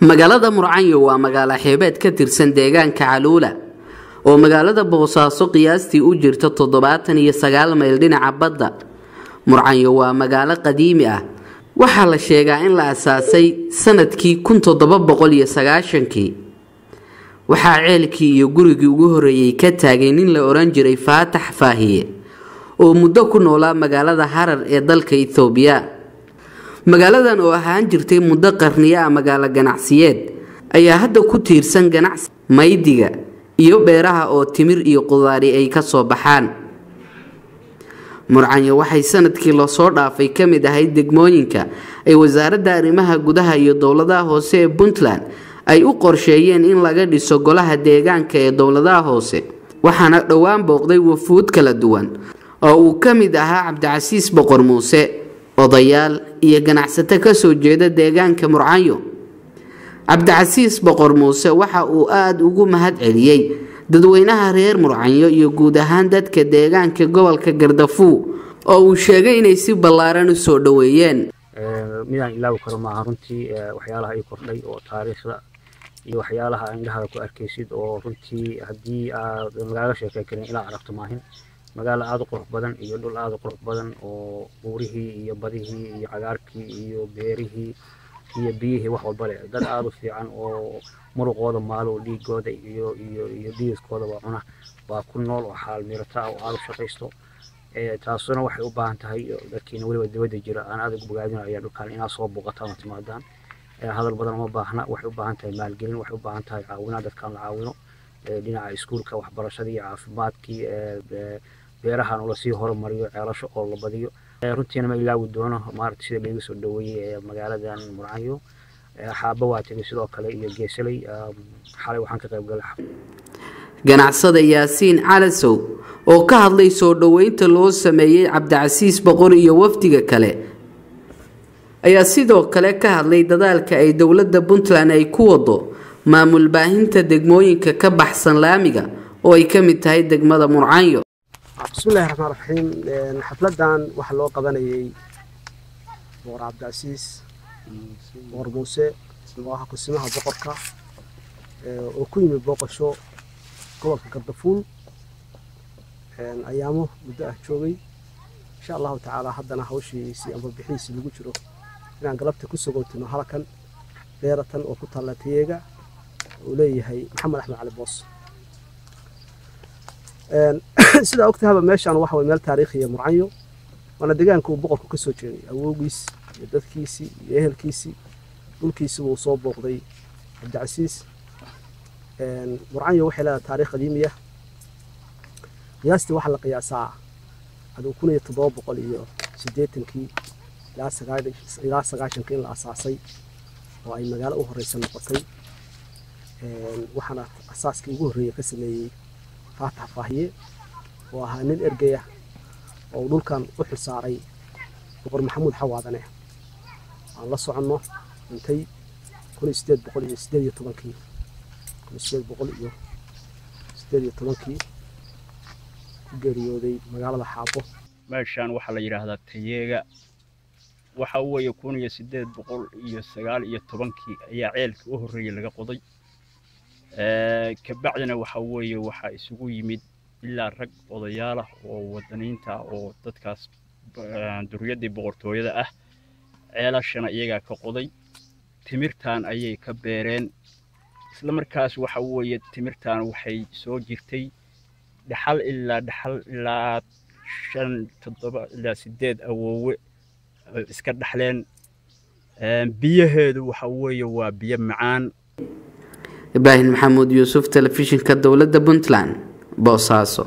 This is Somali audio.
magaalada Murcanyo waa magaalo xeebeed ka tirsan deegaanka Caluula oo magaalada Boosaaso qiyaastii u jirta 79 mayl dhinaca badda. Murcanyo waa magaalo qadiimi ah, waxaa la sheegaa in la asaasay sanadkii 1790. waxaa ceelkii iyo gurigii ugu horeeyay ka taagay nin la oran jiray Faatax Faahiye oo muddo ku noolaa magaalada Harar ee dalka Itoobiya. magaaladan oo ahaan jirtay muddo qarniyo ah magaalo ganacsiyeed ayaa hadda ku tiirsan ganacsi maydiga iyo beeraha oo timir iyo qudaari ay ka soo baxaan. Murcanyo waxay sanadkii la soo dhaafay kamid ahayd degmooyinka ay wasaaradda arrimaha gudaha iyo dawladaha hoose ee Puntland ay u qorsheeyeen in laga dhiso golaha deegaanka ee dawladaha hoose, waxaana dhawaan booqday wafuud kala duwan oo uu kamid ahaa Cabdicasiis Boqor Muuse, odayaal iyo ganacsato ka soo jeeda deegaanka Murcanyo. Cabdicasiis Boqor Muuse waxa uu aad ugu mahad celiyay dadweynaha reer Murcanyo iyo guud ahaan dadka deegaanka gobolka Gardafuul oo uu sheegay inay si ballaaran u soo dhaweeyeen. midaan ilaaw karo ma runtii waxyaalaha ay kordhay oo taariikhda iyo waxyaalaha indhaha ku arkaysid oo runtii hadii aad magaalo sheekay karin ilaa aragto maahin. magaalo aad u qurux badan iyo dhul aad u qurux badan oo buurihii iyo badihii iyo cagaarkii iyo beerihii iyo biyihii wax walba leh. dad aad u fiican oo muruqooda maalo dhiigooda iyo dhiiskooda waa cuna waa ku nool oo xaal mirata oo aad u shaqaysto. taasuna waxay u baahan tahay dadkiina waliba dibadda jira aan aad ugu bogaadinayo dhulkaan inaad soo booqataan timaadaan. hadal badan uma baahna, waxay u baahan tahay maalgelin, waxay u baahan tahay caawinaad dadkaan la caawino dhinaca iskuulka, waxbarashada iyo caafimaadkii, beerahan oo la sii horumariyo, ceelasho oo la badiyo. runtiina ma ilaawi doono maaragtay sida lagu soo dhaweeyay magaaladan Murcanyo. xaaba waa tagay sidoo kale iyo Geesaley. xalay waxaan ka qayb galay ganacsada Yaasiin Calasow oo ka hadlay soo dhaweynta loo sameeyay Cabdicasiis Boqor iyo wafdiga kale ayaa sidoo kale ka hadlay dadaalka ay dawladda Puntland ay ku wado maamul baahinta degmooyinka ka baxsan laamiga oo ay kamid tahay degmada Murcanyo. bismillaahi raxmaani raxiim. xafladan waxa loo qabanayay Boqor Cabdicasiis Boqor Muuse oo ah kusimaha boqorka oo ku yimid booqasho gobolka Gardafuul ayaamo muddo ah joogay. insha Allah taala haddana hawshiisi ama bixiisi lagu jiro inaan galabta ku sugoontino halkan beeratan oo ku taala Tiyeega oo leeyahay Maxamed Axmed Cali Boos. sida ogtahay meeshaan waxa way meel taariikhi ah Murcanyo, wana deegaanka uu boqorku ka soo jeeday awoogiis iyo dadkiisii iyo ehelkiisii dhulkiisii uu soo booqday Cabdicasiis. Murcanyo waxay leedahay taariikh qadiimi ah, qiyaastii waxa la qiyaasaa 1780 ilaa 90 in la asaasay oo ay magaalo u horeysan noqotay. waxaana asaaskii ugu horeeyay ka sameeyay Faatax Faahiye oo ahaa nin ergey ah oo dhulkan u xilsaaray Boqor Maxamuud Xawaadane. aan la soconno intay 1818 ku geeriyooday magaalada Xaabo. meeshaan waxa la yiraahdaa Tiyeega. waxa uu weeye 1819 ayaa ceelka u horeeyay laga qoday. ka bacdina waxa weeye waxa isugu yimid ilaa rag odayaal ah oo wadaniinta oo dadkaas duriyadii boqortooyada ah. ceelashana iyaga ka qoday, timirtaan ayay ka beereen. isla markaas waxa weeye timirtaan waxay soo jirtay dhaxal ilaa 5 7 ilaa 8 awoowe iska dhaxleen. biyaheedu waxa weeye waa biyo macaan. Ibrahim Maxamuud Yuusuf, telefishinka dawladda Puntland, Boosaaso.